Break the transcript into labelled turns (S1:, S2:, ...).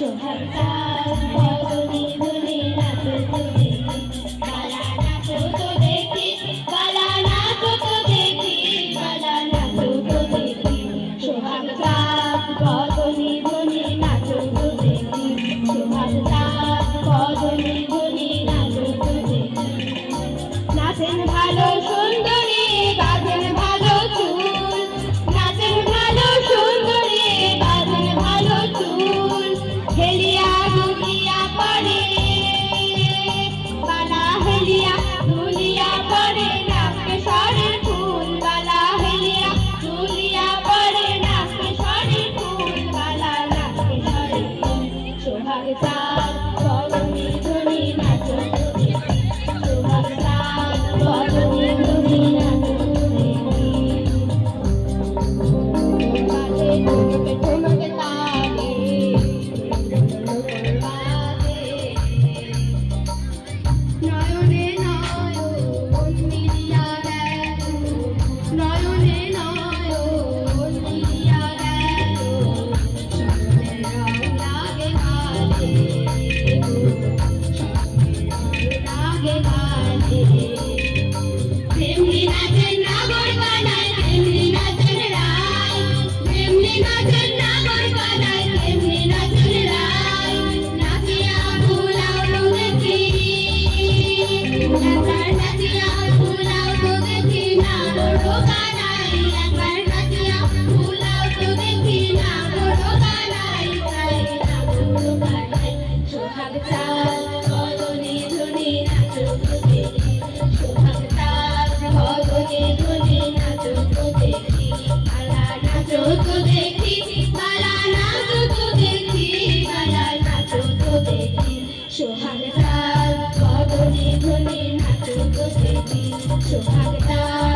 S1: সোহাগটা বদনি ধনি নাচো তো দেখি বালা নাচো তো দেখি বালা নাচো তো দেখি বালা নাচো তো দেখি সোহাগটা বদনি ধনি নাচো তো দেখি সোহাগটা বদনি ধনি নাচো তো দেখি নাচেন ভালো সুন্দরী বাঁধেন ভালো চুল নাচেন ভালো সুন্দরী বাঁধেন ভালো চুল হেলিয়া দুলিয়া পড়ে বালা হেলিয়া দুলিয়া পড়ে নাকে সরে ফুল বালা হেলিয়া দুলিয়া পড়ে নাকে সরে ফুল বালা নাকে সরে ফুল সোহাগ চাঁদ বদনি ধনি নাচো তো দেখি সোহাগ চাঁদ বদনি ধনি নাচো তো দেখি বাজে ঠুমকে ঠুমকে তালে নয়নে নয়ন মিলিয়া গেল নয়নে নয়ন মিলিয়া গেল স্বপ্নের রং লাগে গালে লাগে গালে তেমনি নাচেন নাগর বানায় তেমনি নাচেন রায় তেমনি নাচেন নাগর বানায় তেমনি নাচেন রায় নাচিয়া ফুলাও তো দেখি একবার নাচিয়া ফুলাও তো দেখি না বড় গানাই একবার নাচিয়া ফুলাও তো দেখি না বড় গানাই তাই না বড় গানাই সোহাগ চাঁদ বদনি ধনি নাচো তো দেখি সোহাগ চাঁদ বদনি ধনি নাচো তো দেখি বালা নাচো তো দেখি বালা নাচো তো দেখি বালা নাচো তো দেখি সোহাগ চাঁদ বদনি ধনি নাচো তো দেখি সোহাগ চাঁদ